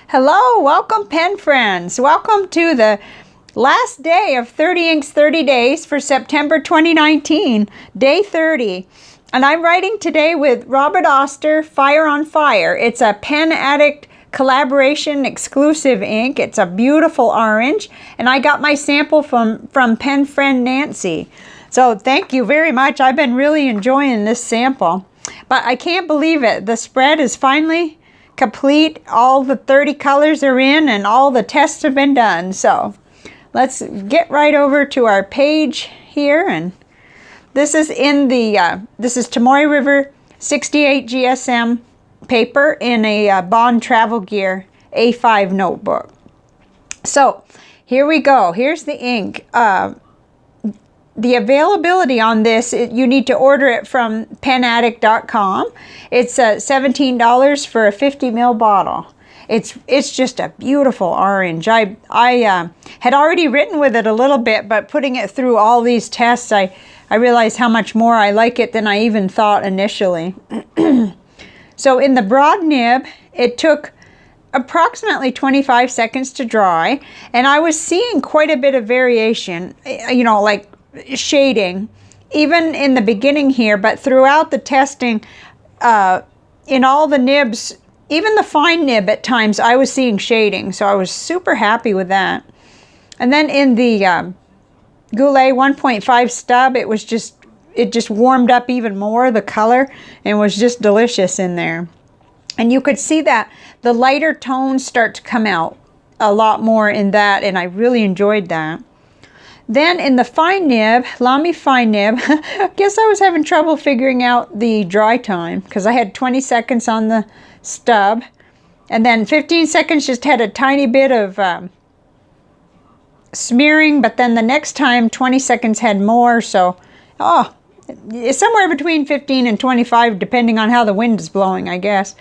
Hello, welcome pen friends. Welcome to the last day of 30 Inks 30 Days for September 2019, day 30. And I'm writing today with Robert Oster, Fire on Fire. It's a Pen Addict collaboration exclusive ink. It's a beautiful orange, and I got my sample from pen friend Nancy. So thank you very much. I've been really enjoying this sample. But I can't believe it. The spread is finally complete. All the 30 colors are in and all the tests have been done. So let's get right over to our page here. And this is in the, this is Tomoya River 68 GSM paper in a Bond Travel Gear A5 notebook. So here we go. Here's the ink. The availability on this, you need to order it from penaddict.com. It's $17 for a 50 ml bottle. It's just a beautiful orange. I had already written with it a little bit, but putting it through all these tests, I realized how much more I like it than I even thought initially. So in the broad nib, it took approximately 25 seconds to dry, and I was seeing quite a bit of variation, you know, like shading, even in the beginning here, but throughout the testing, in all the nibs, even the fine nib at times, I was seeing shading, so I was super happy with that. And then in the Goutlet 1.5 stub, it just warmed up even more, the color, and was just delicious in there. And you could see that the lighter tones start to come out a lot more in that, and I really enjoyed that. Then in the fine nib, Lamy fine nib, I guess I was having trouble figuring out the dry time because I had 20 seconds on the stub, and then 15 seconds just had a tiny bit of smearing, but then the next time 20 seconds had more, so it's somewhere between 15 and 25 depending on how the wind is blowing, I guess.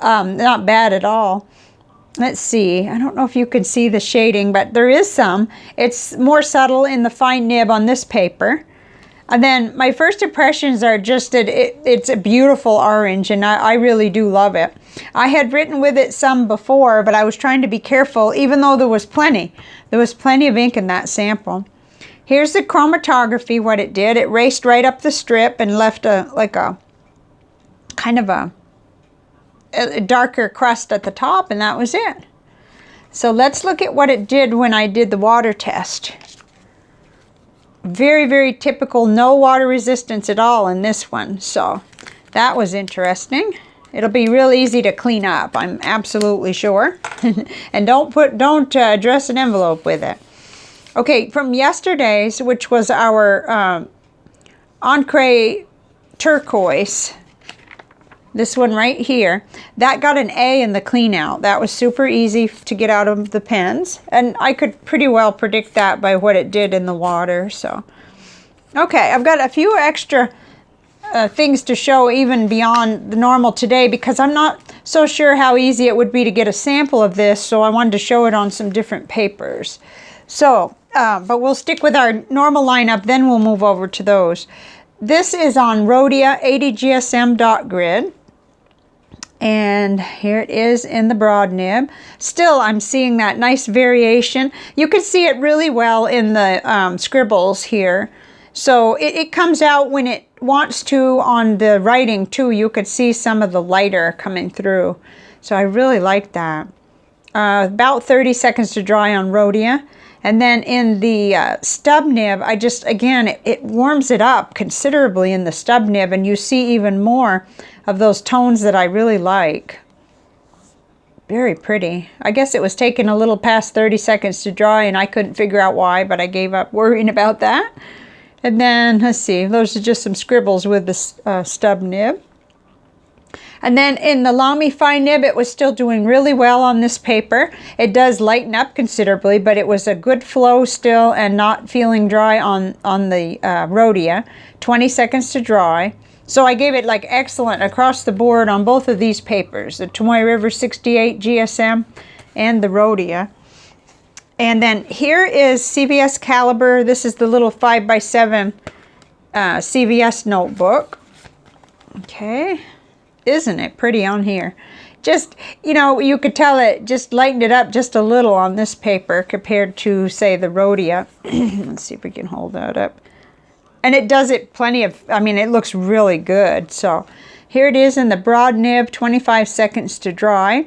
Not bad at all. Let's see, I don't know if you can see the shading, but there is some. It's more subtle in the fine nib on this paper. And then my first impressions are just that it's a beautiful orange, and I really do love it. I had written with it some before, but I was trying to be careful, even though there was plenty. There was plenty of ink in that sample. Here's the chromatography, what it did. It raced right up the strip and left a kind of a darker crust at the top, and that was it. So let's look at what it did when I did the water test. Very, very typical, no water resistance at all in this one, so that was interesting. It'll be real easy to clean up, I'm absolutely sure. And don't dress an envelope with it. Okay, from yesterday's, which was our Encre turquoise, this one right here, that got an A in the clean out. That was super easy to get out of the pens, and I could pretty well predict that by what it did in the water. So okay, I've got a few extra things to show even beyond the normal today, because I'm not so sure how easy it would be to get a sample of this, so I wanted to show it on some different papers. So but we'll stick with our normal lineup, then we'll move over to those. This is on Rhodia 80 GSM dot grid. And here it is in the broad nib. Still, I'm seeing that nice variation. You can see it really well in the scribbles here. So it comes out when it wants to on the writing too. You could see some of the lighter coming through. So I really like that. About 30 seconds to dry on Rhodia. And then in the stub nib, again, it warms it up considerably in the stub nib, and you see even more of those tones that I really like. Very pretty. I guess it was taking a little past 30 seconds to dry, and I couldn't figure out why, but I gave up worrying about that. And then, let's see, those are just some scribbles with the stub nib. And then in the Lamy fine nib, it was still doing really well on this paper. It does lighten up considerably, but it was a good flow still and not feeling dry on the Rhodia. 20 seconds to dry. So I gave it like excellent across the board on both of these papers, the Tomoya River 68 GSM and the Rhodia. And then here is CVS Caliber. This is the little 5x7 CVS notebook. Okay. isn't it pretty on here? Just, you know, you could tell it just lightened it up just a little on this paper compared to, say, the Rhodia. Let's see if we can hold that up. And it does it plenty of, I mean, it looks really good. So here it is in the broad nib, 25 seconds to dry.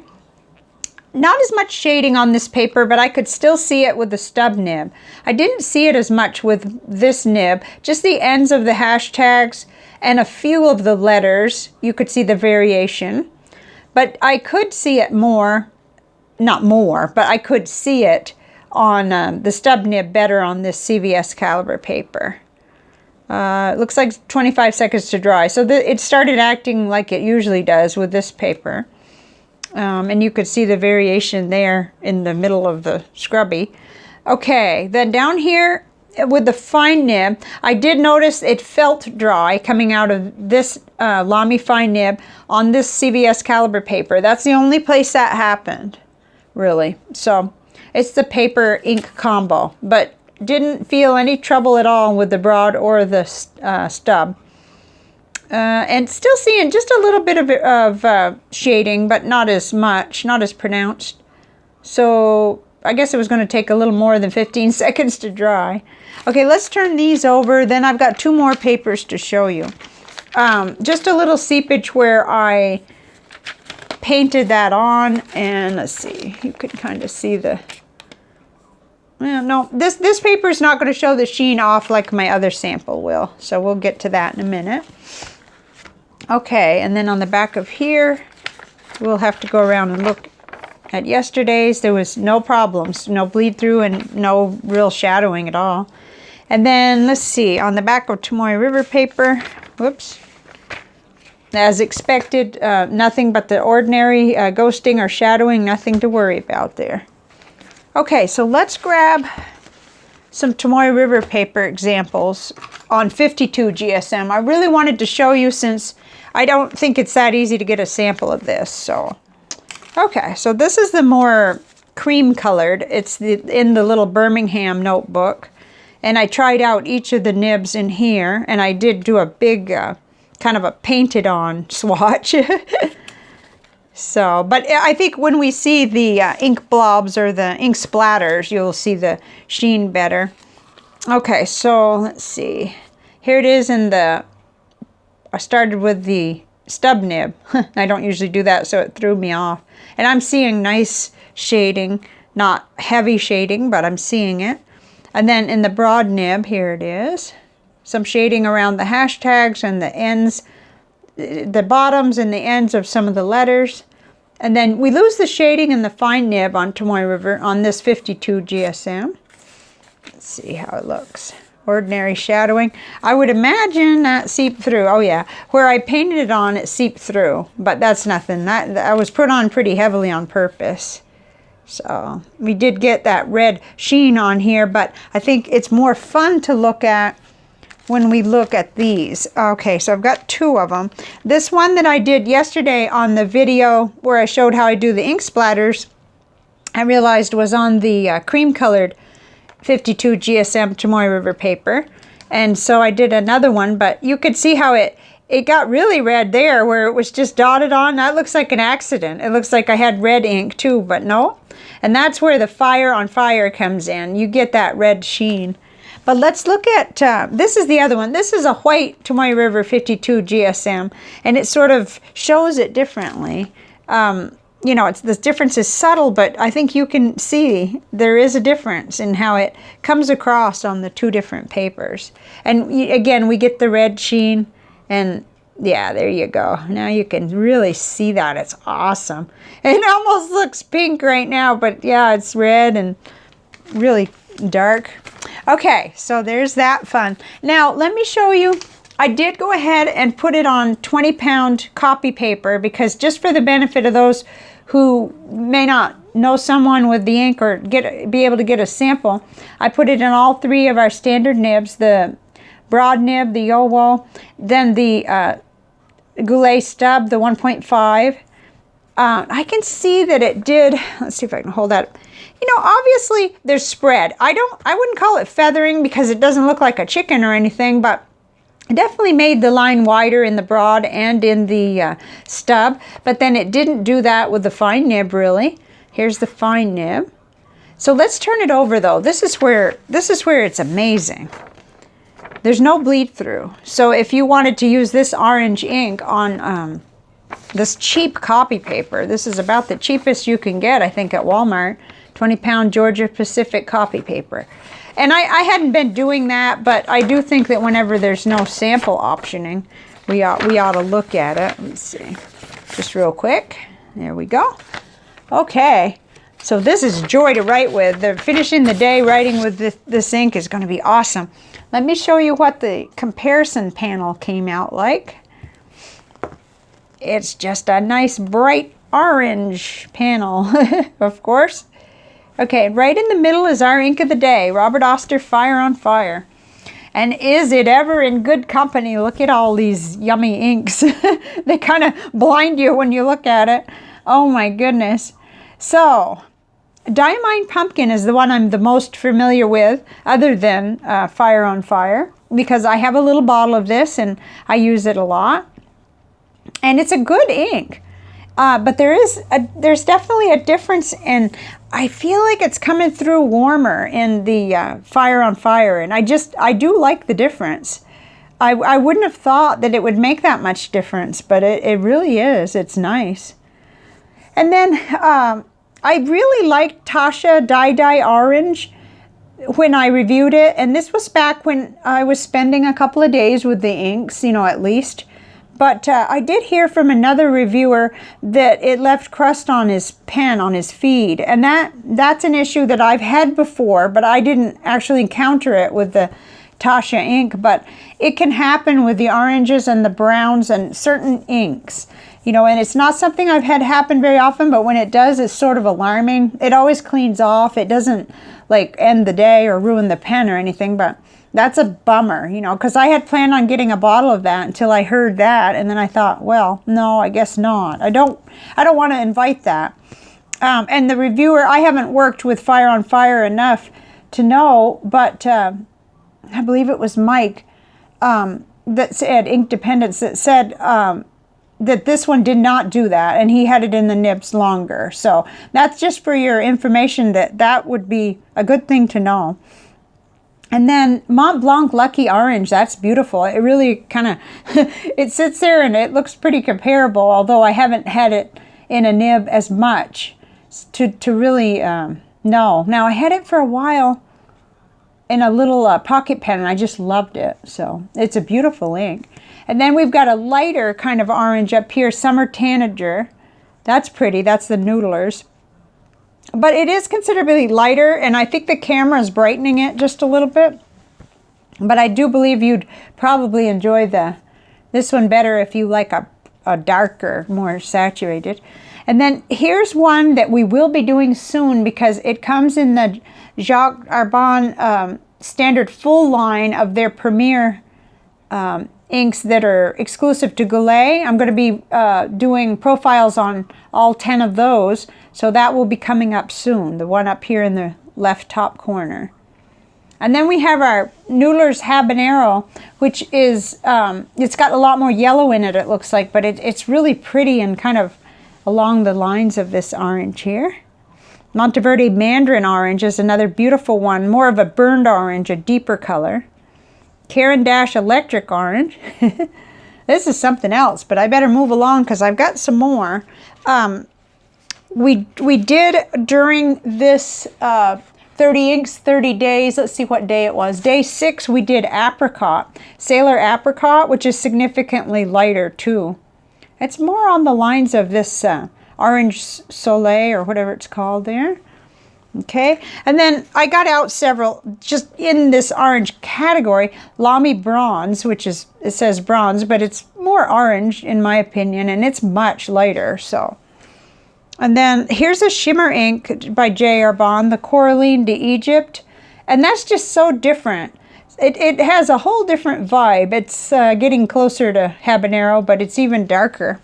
Not as much shading on this paper, but I could still see it with the stub nib. I didn't see it as much with this nib, just the ends of the hashtags and a few of the letters. You could see the variation, but I could see it more, not more, but I could see it on the stub nib better on this CVS caliber paper. It looks like 25 seconds to dry. So it started acting like it usually does with this paper. And you could see the variation there in the middle of the scrubby. Okay, then down here with the fine nib, I did notice it felt dry coming out of this Lamy fine nib on this CVS caliber paper. That's the only place that happened, really. So it's the paper ink combo, but didn't feel any trouble at all with the broad or the stub. And still seeing just a little bit of shading, but not as much, not as pronounced. So I guess it was going to take a little more than 15 seconds to dry. Okay, let's turn these over. Then I've got 2 more papers to show you. Just a little seepage where I painted that on. And let's see, you can kind of see the... Well, no, this paper is not going to show the sheen off like my other sample will. So we'll get to that in a minute. Okay, and then on the back of here, we'll have to go around and look at yesterday's. There was no problems, no bleed through and no real shadowing at all. And then let's see, on the back of Tomoya River paper, whoops, as expected, nothing but the ordinary ghosting or shadowing, nothing to worry about there. Okay, so let's grab some Tomoya River paper examples on 52 GSM. I really wanted to show you since I don't think it's that easy to get a sample of this. So, okay, so this is the more cream colored. It's in the little Birmingham notebook. And I tried out each of the nibs in here, and I did do a big kind of a painted on swatch. So, but I think when we see the ink blobs or the ink splatters, you'll see the sheen better. Okay, so let's see. Here it is in the, I started with the stub nib. I don't usually do that, so it threw me off. And I'm seeing nice shading, not heavy shading, but I'm seeing it. And then in the broad nib, here it is. Some shading around the hashtags and the ends, the bottoms and the ends of some of the letters. And then we lose the shading in the fine nib on Tomoya River on this 52 GSM. Let's see how it looks. Ordinary shadowing. I would imagine that seeped through. Oh yeah, where I painted it on, it seeped through. But that's nothing. That was put on pretty heavily on purpose. So we did get that red sheen on here, but I think it's more fun to look at when we look at these. Okay, so I've got 2 of them. This one that I did yesterday on the video where I showed how I do the ink splatters, I realized was on the cream colored 52 GSM Tomoya River paper. And so I did another one, but you could see how it got really red there where it was just dotted on. That looks like an accident. It looks like I had red ink too, but no. And that's where the fire on fire comes in. You get that red sheen. But let's look at, this is the other one. This is a white Tomoya River 52 GSM, and it sort of shows it differently. You know, the difference is subtle, but I think you can see there is a difference in how it comes across on the 2 different papers. And again, we get the red sheen, and yeah, there you go. Now you can really see that. It's awesome. It almost looks pink right now, but yeah, it's red and really dark. Okay, so there's that fun. Now, let me show you. I did go ahead and put it on 20-pound copy paper because just for the benefit of those who may not know someone with the ink or be able to get a sample, I put it in all 3 of our standard nibs, the broad nib, the Yowo, then the Goutlet stub, the 1.5. I can see that it did, let's see if I can hold that. You know, obviously there's spread. I wouldn't call it feathering because it doesn't look like a chicken or anything, but It definitely made the line wider in the broad and in the stub, but then it didn't do that with the fine nib, really. Here's the fine nib. So let's turn it over, though. This is where it's amazing. There's no bleed through. So if you wanted to use this orange ink on this cheap copy paper, this is about the cheapest you can get, I think, at Walmart, 20-pound Georgia Pacific copy paper. And I hadn't been doing that, but I do think that whenever there's no sample optioning, we ought to look at it. Let's see, just real quick. There we go. Okay, so this is joy to write with. Finishing the day writing with this ink is going to be awesome. Let me show you what the comparison panel came out like. It's just a nice bright orange panel, of course. Okay, right in the middle is our ink of the day, Robert Oster Fire on Fire. And is it ever in good company? Look at all these yummy inks. They kind of blind you when you look at it. Oh my goodness. So, Diamine Pumpkin is the one I'm the most familiar with, other than Fire on Fire, because I have a little bottle of this and I use it a lot. And it's a good ink. But there's definitely a difference, and I feel like it's coming through warmer in the Fire on Fire, and I do like the difference. I wouldn't have thought that it would make that much difference, but it really is. It's nice. And then I really liked Tasha Dye Orange when I reviewed it, and this was back when I was spending a couple of days with the inks, at least. But I did hear from another reviewer that it left crust on his pen, on his feed. And that's an issue that I've had before, but I didn't actually encounter it with the Tasha ink. But it can happen with the oranges and the browns and certain inks. And it's not something I've had happen very often, but when it does, it's sort of alarming. It always cleans off. It doesn't, end the day or ruin the pen or anything, but that's a bummer, because I had planned on getting a bottle of that until I heard that, and then I thought, well, no, I guess not. I don't want to invite that. And the reviewer, I haven't worked with Fire on Fire enough to know, but I believe it was Mike that said, Ink Dependence, that said that this one did not do that, and he had it in the nibs longer. So that's just for your information, that would be a good thing to know. And then Mont Blanc Lucky Orange, that's beautiful. It really kind of, it sits there and it looks pretty comparable, although I haven't had it in a nib as much to really know. Now, I had it for a while in a little pocket pen, and I just loved it. So it's a beautiful ink. And then we've got a lighter kind of orange up here, Summer Tanager. That's pretty. That's the Noodlers. But it is considerably lighter, and I think the camera is brightening it just a little bit. But I do believe you'd probably enjoy this one better if you like a darker, more saturated. And then here's one that we will be doing soon, because it comes in the Jacques Arbon standard full line of their premier inks that are exclusive to Goutlet. I'm going to be doing profiles on all 10 of those, so that will be coming up soon, the one up here in the left top corner. And then we have our Noodler's Habanero, which is, it's got a lot more yellow in it, it looks like, but it's really pretty and kind of along the lines of this orange here. Monteverde Mandarin Orange is another beautiful one, more of a burned orange, a deeper color. Caran d'Ache Electric Orange. This is something else, but I better move along because I've got some more. We did, during this 30 inks, 30 days, let's see what day it was. Day 6, we did Apricot. Sailor Apricot, which is significantly lighter too. It's more on the lines of this Orange Soleil or whatever it's called there. Okay, and then I got out several just in this orange category. Lamy Bronze, which is, it says bronze, but it's more orange in my opinion, and it's much lighter. So, and then here's a shimmer ink by J. Arbon, the Coraline d'Egypte, and that's just so different. It has a whole different vibe. It's getting closer to Habanero, but it's even darker.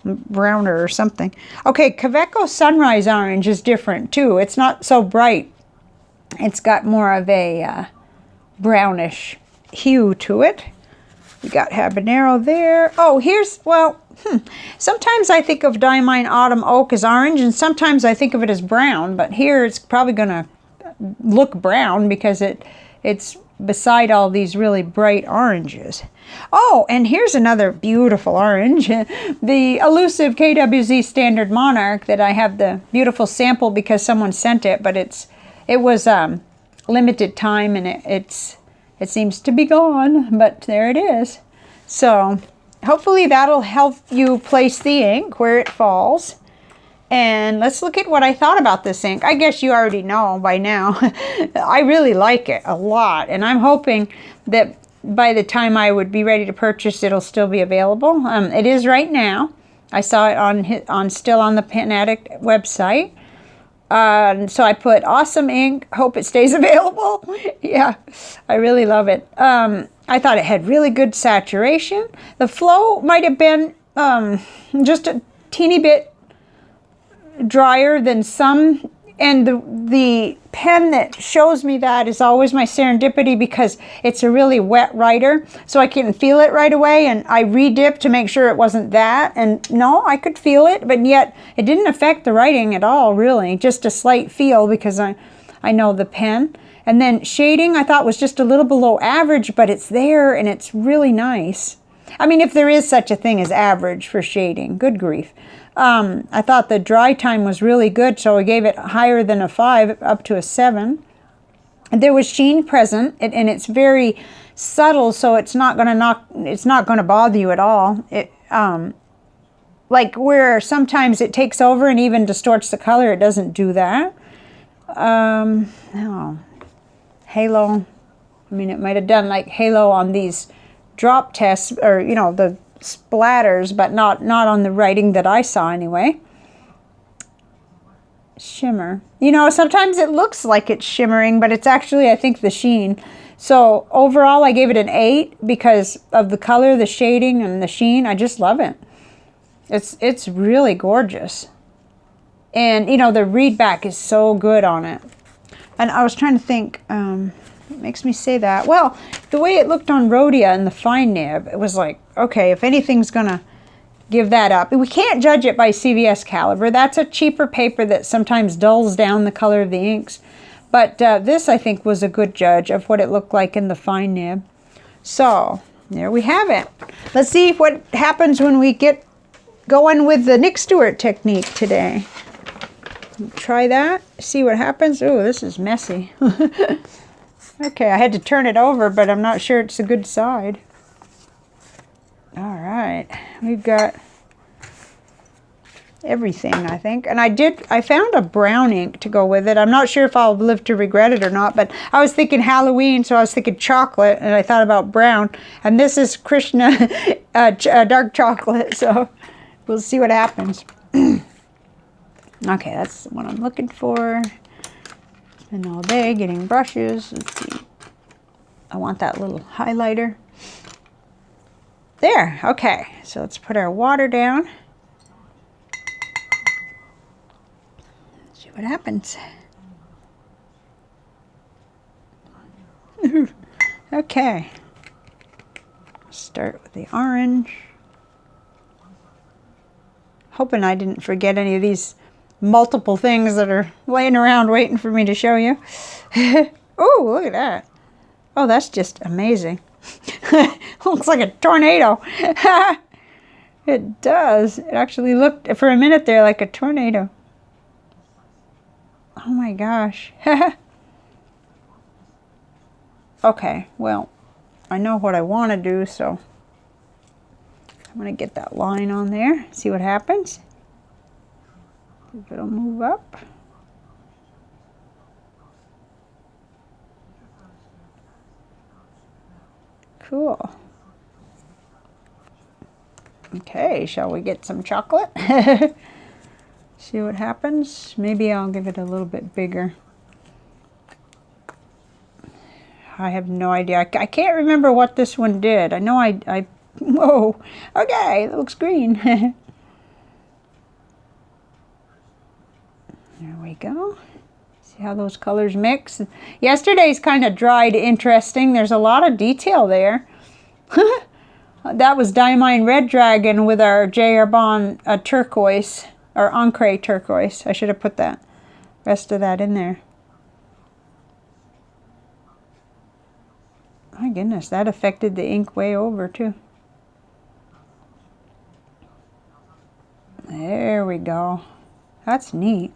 Browner or something. Okay, Kaveco Sunrise Orange is different too. It's not so bright. It's got more of a brownish hue to it. We got habanero there. Oh, here's, well, sometimes I think of Diamine Autumn Oak as orange, and sometimes I think of it as brown, but here it's probably going to look brown because it's beside all these really bright oranges. Oh, and here's another beautiful orange, the elusive KWZ Standard Monarch that I have the beautiful sample because someone sent it, but it was limited time and it seems to be gone, but there it is. So hopefully that'll help you place the ink where it falls. And let's look at what I thought about this ink. I guess you already know by now. I really like it a lot, and I'm hoping that by the time I would be ready to purchase, it'll still be available. It is right now. I saw it still on the Pen Addict website. So I put awesome ink. Hope it stays available. Yeah, I really love it. I thought it had really good saturation. The flow might have been just a teeny bit drier than some, and the pen that shows me that is always my Serendipity because it's a really wet writer, so I can feel it right away, and I re-dipped to make sure it wasn't that, and no, I could feel it, but yet it didn't affect the writing at all, really, just a slight feel because I know the pen. And then shading I thought was just a little below average, but it's there and it's really nice. I mean, if there is such a thing as average for shading, good grief. I thought the dry time was really good, so I gave it higher than a 5, up to a 7. There was sheen present, and it's very subtle, so it's not gonna bother you at all. Like where sometimes it takes over and even distorts the color, it doesn't do that. No. Halo, I mean, it might have done like halo on these drop tests, or the splatters, but not on the writing that I saw anyway. Shimmer, sometimes it looks like it's shimmering, but it's actually, I think, the sheen. So overall I gave it an 8 because of the color, the shading, and the sheen. I just love it. It's really gorgeous, and the read back is so good on it. And I was trying to think, what makes me say that? Well, the way it looked on Rhodia and the fine nib, it was like, okay, if anything's gonna give that up. We can't judge it by CVS caliber. That's a cheaper paper that sometimes dulls down the color of the inks. But this, I think, was a good judge of what it looked like in the fine nib. So, there we have it. Let's see what happens when we get going with the Nick Stewart technique today. Try that, see what happens. Oh, this is messy. Okay, I had to turn it over, but I'm not sure it's a good side. All right, we've got everything, I think. And I found a brown ink to go with it. I'm not sure if I'll live to regret it or not, but I was thinking Halloween, so I was thinking chocolate, and I thought about brown. And this is Krishna dark chocolate, so we'll see what happens. Okay, that's what I'm looking for. Spend all day getting brushes. Let's see. I want that little highlighter. There, okay. So let's put our water down. See what happens. Okay. Start with the orange. Hoping I didn't forget any of these multiple things that are laying around waiting for me to show you. Oh, look at that. Oh, that's just amazing. Looks like a tornado. It does. It actually looked for a minute there like a tornado. Oh my gosh. Okay, well, I know what I want to do, so I'm going to get that line on there, see what happens. If it'll move up. Cool. Okay, shall we get some chocolate? See what happens. Maybe I'll give it a little bit bigger. I have no idea. I can't remember what this one did. I know I whoa. Okay, it looks green. There we go. See how those colors mix? Yesterday's kind of dried interesting. There's a lot of detail there. That was Diamine Red Dragon with our J. Herbin turquoise, or Encre turquoise. I should have put that rest of that in there. My goodness, that affected the ink way over too. There we go. That's neat.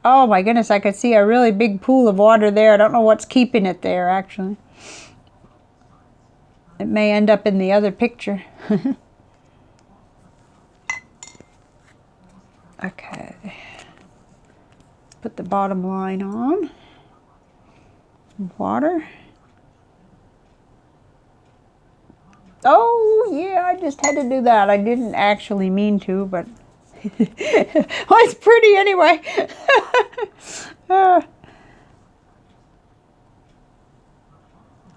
Oh my goodness, I could see a really big pool of water there. I don't know what's keeping it there, actually. It may end up in the other picture. Okay. Put the bottom line on. Water. Oh, yeah, I just had to do that. I didn't actually mean to, but well, it's pretty anyway.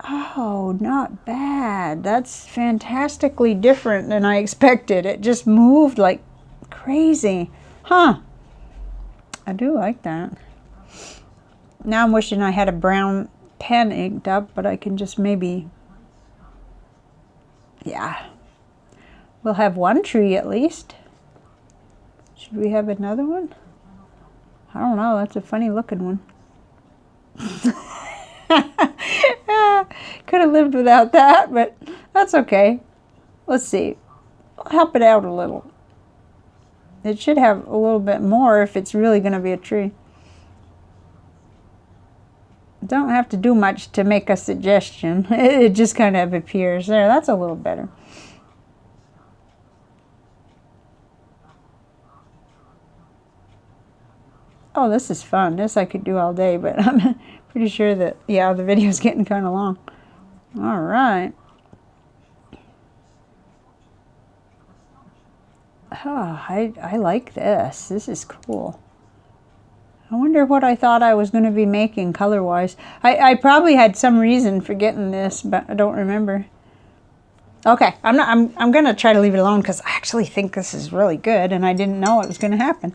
Oh, not bad. That's fantastically different than I expected. It just moved like crazy. Huh. I do like that. Now I'm wishing I had a brown pen inked up, but I can just maybe... Yeah. We'll have one tree at least. Should we have another one? I don't know. That's a funny looking one. Could have lived without that, but that's okay. Let's see. I'll help it out a little. It should have a little bit more if it's really going to be a tree. Don't have to do much to make a suggestion. It just kind of appears there. That's a little better. Oh, this is fun. This I could do all day, but I'm pretty sure that, yeah, the video's getting kind of long. All right. Oh, I like this. This is cool. I wonder what I thought I was going to be making color-wise. I probably had some reason for getting this, but I don't remember. Okay, I'm going to try to leave it alone because I actually think this is really good and I didn't know it was going to happen.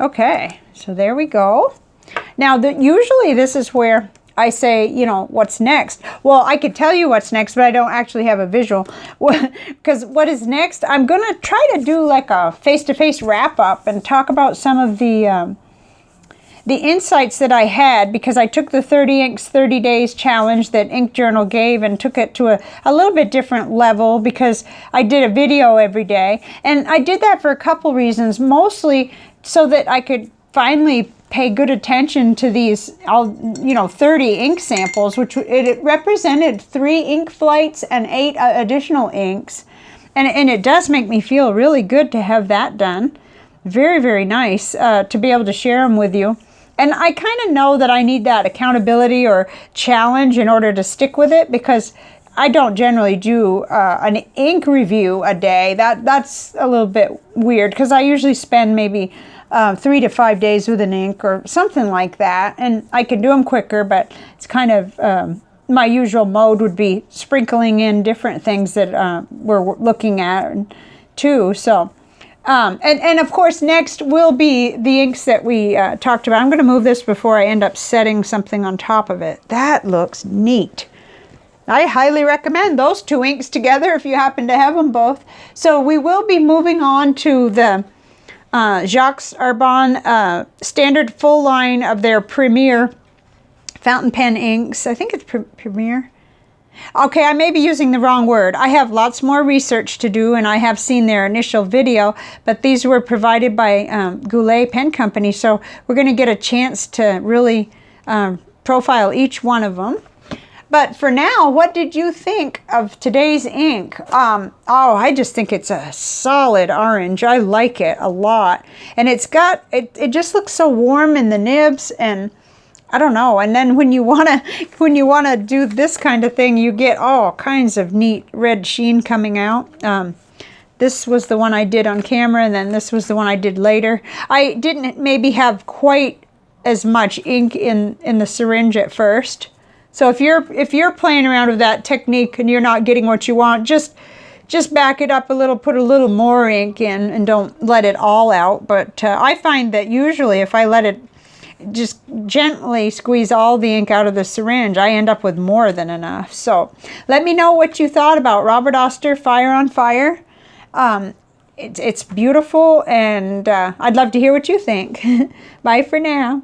Okay, so there we go. Now, usually this is where I say, you know, what's next? Well, I could tell you what's next, but I don't actually have a visual. Because what is next, I'm going to try to do like a face-to-face wrap-up and talk about some of the insights that I had, because I took the 30 Inks 30 Days challenge that Ink Journal gave and took it to a little bit different level because I did a video every day. And I did that for a couple reasons, mostly so that I could finally pay good attention to these, 30 ink samples, which it represented 3 ink flights and 8 additional inks. And it does make me feel really good to have that done. Very, very nice to be able to share them with you. And I kind of know that I need that accountability or challenge in order to stick with it, because I don't generally do an ink review a day. That's a little bit weird, because I usually spend maybe 3 to 5 days with an ink or something like that. And I can do them quicker, but it's kind of my usual mode would be sprinkling in different things that we're looking at too. So. And of course, next will be the inks that we talked about. I'm going to move this before I end up setting something on top of it. That looks neat. I highly recommend those 2 inks together if you happen to have them both. So we will be moving on to the Jacques Herbin standard full line of their Premier fountain pen inks. I think it's Premier. Okay, I may be using the wrong word. I have lots more research to do, and I have seen their initial video, but these were provided by Goutlet Pen Company, so we're going to get a chance to really profile each one of them. But for now, what did you think of today's ink? I just think it's a solid orange. I like it a lot. And it's got, it just looks so warm in the nibs, and I don't know. And then when you wanna do this kind of thing, you get all kinds of neat red sheen coming out. This was the one I did on camera, and then this was the one I did later. I didn't maybe have quite as much ink in the syringe at first. So if you're playing around with that technique and you're not getting what you want, just back it up a little, put a little more ink in, and don't let it all out. But I find that usually if I let it just gently squeeze all the ink out of the syringe, I end up with more than enough. So let me know what you thought about Robert Oster, Fire on Fire. It's beautiful, and I'd love to hear what you think. Bye for now.